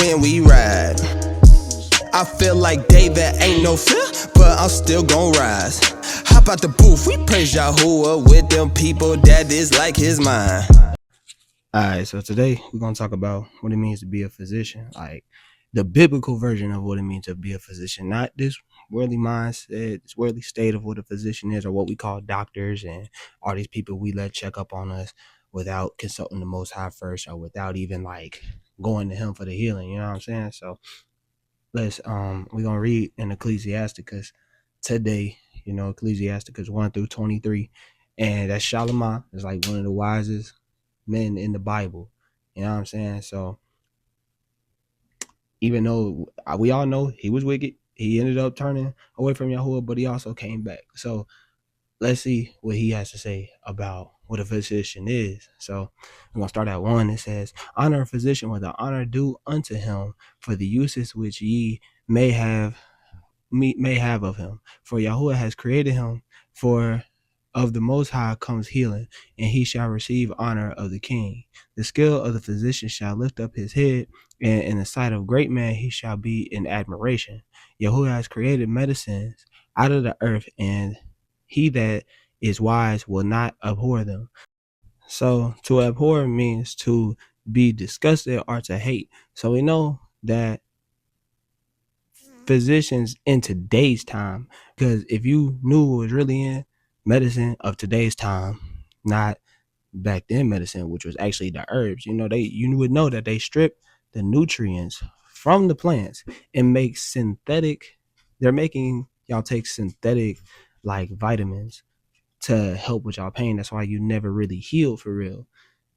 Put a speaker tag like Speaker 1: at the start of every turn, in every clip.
Speaker 1: when we ride. I feel like David ain't no fear, but I'm still gon' rise. Hop out the booth, we praise Yahuwah with them people that is like his mind.
Speaker 2: Alright, so today we're gonna talk about what it means to be a physician, like the biblical version of what it means to be a physician, not this worldly mindset, this worldly state of what a physician is, or what we call doctors and all these people we let check up on us without consulting the Most High first, or without even like going to Him for the healing. You know what I'm saying? So let's we're gonna read in Ecclesiasticus today. You know, Ecclesiasticus 1-23, and that's Solomon. It's like one of the wisest men in the Bible. You know what I'm saying? So even though we all know he was wicked, he ended up turning away from Yahuwah, but he also came back. So let's see what he has to say about what a physician is. So I'm gonna start at 1. It says, honor a physician with the honor due unto him for the uses which ye may have of him. For Yahuwah has created him, for of the Most High comes healing, and he shall receive honor of the king. The skill of the physician shall lift up his head, and in the sight of great men he shall be in admiration. Yahuwah has created medicines out of the earth, and he that is wise will not abhor them. So to abhor means to be disgusted or to hate. So we know that physicians in today's time, because if you knew what was really in medicine of today's time, not back then medicine, which was actually the herbs, you would know that they strip the nutrients from the plants and make synthetic. They're making y'all take synthetic like vitamins to help with y'all pain. That's why you never really heal for real.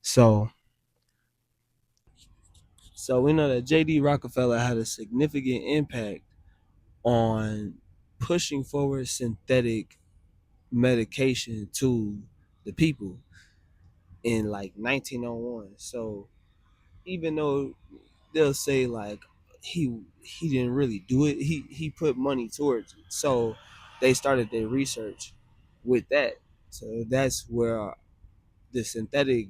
Speaker 2: So we know that J.D. Rockefeller had a significant impact on pushing forward synthetic medication to the people in like 1901. So even though they'll say like he didn't really do it, he put money towards it. So they started their research with that. So that's where the synthetic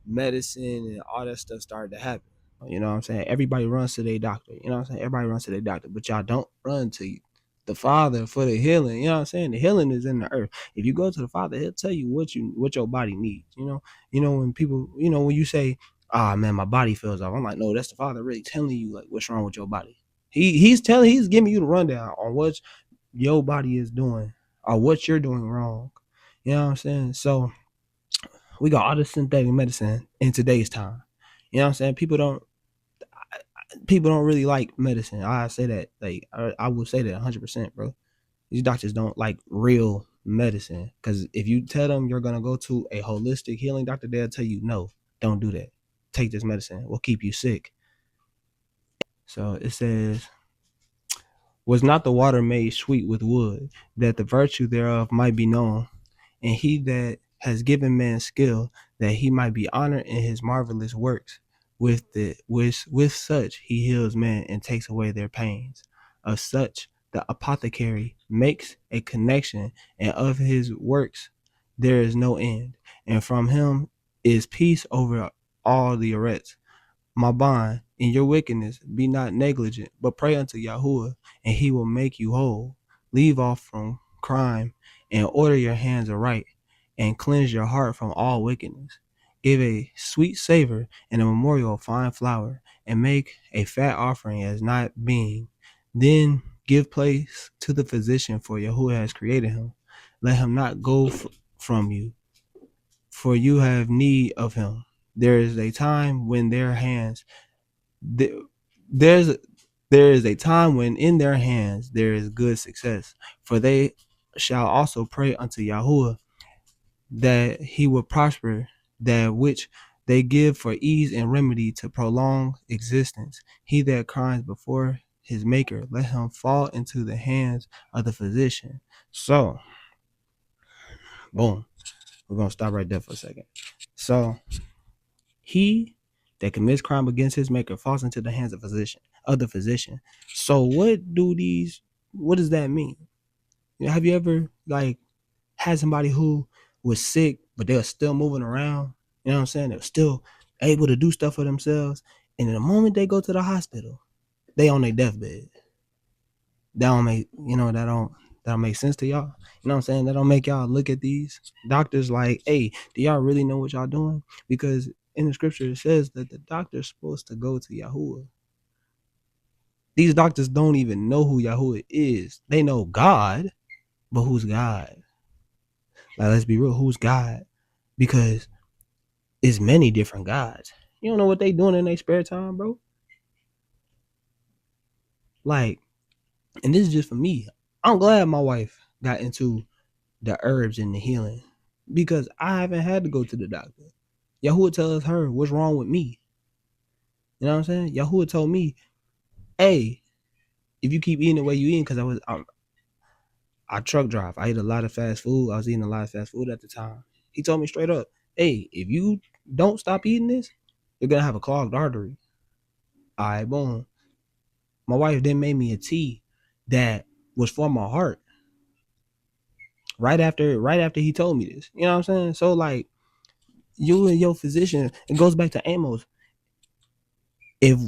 Speaker 2: medicine and all that stuff started to happen. You know what I'm saying? Everybody runs to their doctor. You know what I'm saying? Everybody runs to their doctor, but y'all don't run to the Father for the healing. You know what I'm saying? The healing is in the earth. If you go to the Father, He'll tell you what your body needs. When people, when you say, "Ah, man, my body feels off," I'm like, no, that's the Father really telling you like what's wrong with your body. He's giving you the rundown on what your body is doing or what you're doing wrong. You know what I'm saying? So we got all this synthetic medicine in today's time. You know what I'm saying? People don't really like medicine. I say that, like, I will say that 100%, bro. These doctors don't like real medicine, because if you tell them you're gonna go to a holistic healing doctor, they'll tell you, no, don't do that. Take this medicine. Will keep you sick. So it says, was not the water made sweet with wood, that the virtue thereof might be known? And he that has given man skill, that he might be honored in his marvelous works. With such he heals men and takes away their pains. Of such the apothecary makes a connection, and of his works there is no end. And from him is peace over all the arets. My bond, in your wickedness be not negligent, but pray unto Yahuwah, and he will make you whole. Leave off from crime, and order your hands aright, and cleanse your heart from all wickedness. Give a sweet savor and a memorial of fine flour, and make a fat offering as not being. Then give place to the physician, for Yahuwah has created him. Let him not go from you, for you have need of him. There is a time when their hands there's there is a time when in their hands there is good success, for they shall also pray unto Yahuwah, that he will prosper that which they give for ease and remedy to prolong existence. He that cries before his maker, let him fall into the hands of the physician. So boom, we're gonna stop right there for a second. So he that commits crime against his maker falls into the hands of the physician. So what does that mean? Have you ever like had somebody who was sick, but they were still moving around? You know what I'm saying? They were still able to do stuff for themselves, And in the moment they go to the hospital, they on their deathbed. That don't make that don't make sense to y'all. You know what I'm saying? That don't make y'all look at these doctors like, hey, do y'all really know what y'all doing? Because in the scripture it says that the doctor's supposed to go to Yahuwah. These doctors don't even know who Yahuwah is. They know God, but who's God? Like, let's be real, who's God? Because it's many different gods. You don't know what they doing in their spare time, bro. Like, and this is just for me. I'm glad my wife got into the herbs and the healing because I haven't had to go to the doctor. Yahuwah tells her what's wrong with me. You know what I'm saying? Yahuwah told me, hey, if you keep eating the way you eating, because I truck drive. I eat a lot of fast food. I was eating a lot of fast food at the time. He told me straight up, hey, if you don't stop eating this, you're gonna have a clogged artery. All right, boom. My wife then made me a tea that was for my heart. Right after he told me this. You know what I'm saying? So like you and your physician, it goes back to Amos. If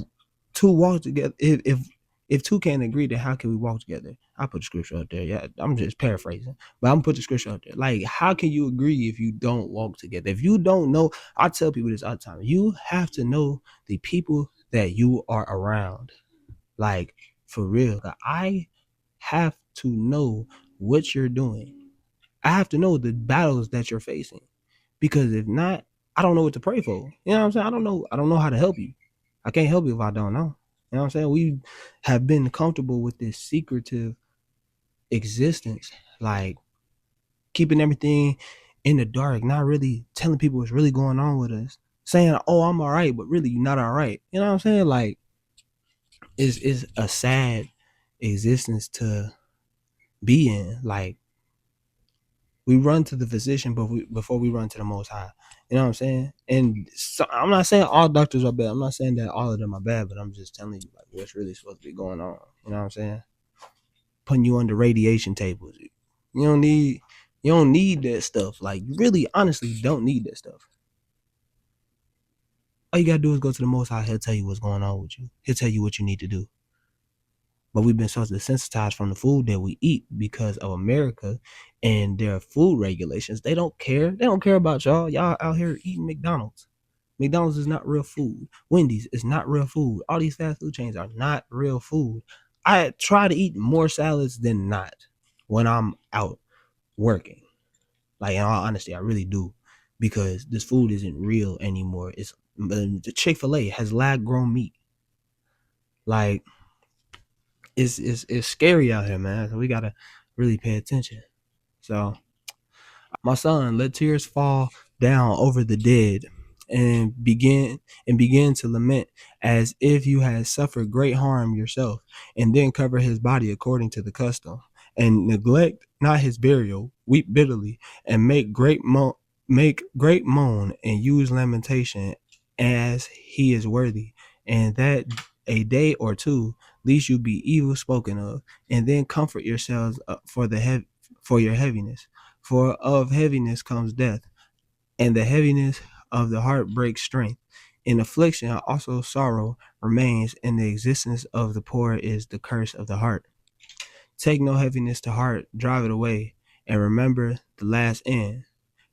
Speaker 2: two walk together, if two can't agree, then how can we walk together? I put the scripture up there. Yeah, I'm just paraphrasing, but I'm put the scripture up there. Like, how can you agree if you don't walk together? If you don't know, I tell people this all the time. You have to know the people that you are around. Like, for real. Like, I have to know what you're doing. I have to know the battles that you're facing. Because if not, I don't know what to pray for. You know what I'm saying? I don't know how to help you. I can't help you if I don't know. You know what I'm saying? We have been comfortable with this secretive existence, like keeping everything in the dark, not really telling people what's really going on with us. Saying, oh, I'm all right, but really you're not all right. You know what I'm saying? Like, it's a sad existence to be in. Like, we run to the physician before we run to the Most High. You know what I'm saying? And so, I'm not saying all doctors are bad. I'm not saying that all of them are bad, but I'm just telling you like what's really supposed to be going on. You know what I'm saying? Putting you under radiation tables. You don't need that stuff. Like, you really, honestly, don't need that stuff. All you gotta do is go to the Most High. He'll tell you what's going on with you. He'll tell you what you need to do. But we've been so desensitized from the food that we eat because of America and their food regulations. They don't care. They don't care about y'all. Y'all out here eating McDonald's. McDonald's is not real food. Wendy's is not real food. All these fast food chains are not real food. I try to eat more salads than not when I'm out working. Like, in all honesty, I really do. Because this food isn't real anymore. It's the Chick-fil-A has lab grown meat. Like, it's scary out here, man. So we gotta really pay attention. So, my son, let tears fall down over the dead, and begin to lament as if you had suffered great harm yourself, and then cover his body according to the custom, and neglect not his burial. Weep bitterly, and make great moan, and use lamentation as he is worthy, and that a day or two least you be evil spoken of, and then comfort yourselves for your heaviness. For of heaviness comes death, and the heaviness of the heart breaks strength. In affliction also sorrow remains, and the existence of the poor is the curse of the heart. Take no heaviness to heart, drive it away, and remember the last end.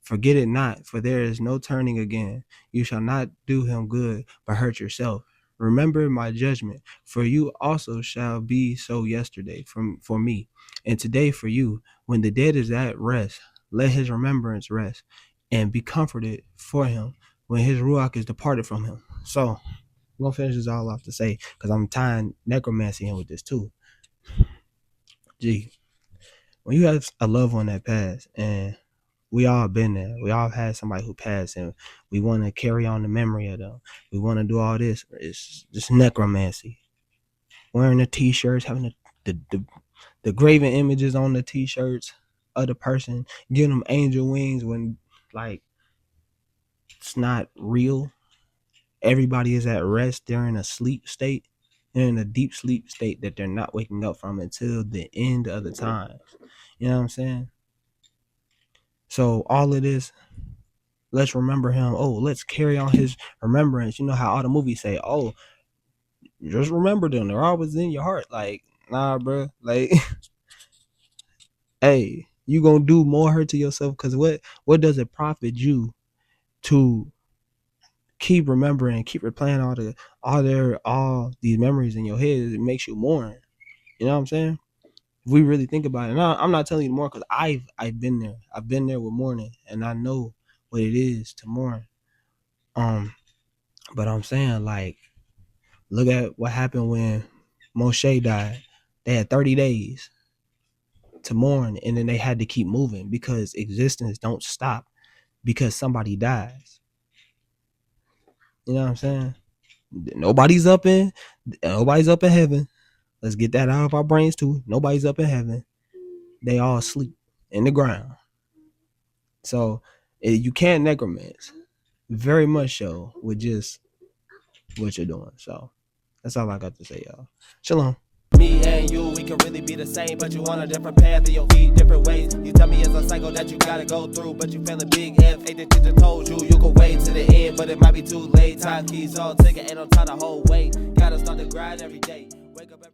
Speaker 2: Forget it not, for there is no turning again. You shall not do him good, but hurt yourself. Remember my judgment, for you also shall be so yesterday for me, and today for you. When the dead is at rest, let his remembrance rest, and be comforted for him when his ruach is departed from him. So, I'm going to finish this all off to say, because I'm tying necromancy in with this too. Gee, when you have a loved one that passed, and we all been there. We all had somebody who passed, and we want to carry on the memory of them. We want to do all this. It's just necromancy. Wearing the t-shirts, having the graven images on the t-shirts of the person, giving them angel wings when, like, it's not real. Everybody is at rest. They're in a sleep state. They're in a deep sleep state that they're not waking up from until the end of the time. You know what I'm saying? So all of this, let's remember him. Oh, let's carry on his remembrance. You know how all the movies say, oh, just remember them. They're always in your heart. Like, nah, bro. Like, hey, you gonna do more hurt to yourself, because what does it profit you to keep remembering, keep replaying all these memories in your head? It makes you mourn. You know what I'm saying? If we really think about it, and I'm not telling you more because I've been there. I've been there with mourning, and I know what it is to mourn. But I'm saying, like, look at what happened when Moshe died. They had 30 days to mourn, and then they had to keep moving because existence don't stop because somebody dies. You know what I'm saying? Nobody's up in heaven. Let's get that out of our brains too. Nobody's up in heaven. They all asleep in the ground. So you can't necromance. Very much so with just what you're doing. So that's all I got to say, y'all. Shalom.
Speaker 1: Me and you, we can really be the same, but you on a different path and your feet different ways. You tell me it's a cycle that you gotta go through, but you feeling big F. Ain't the teacher told you you can wait to the end, but it might be too late. Time keys all ticking, ain't no time to hold weight. Gotta start the grind every day. Wake up every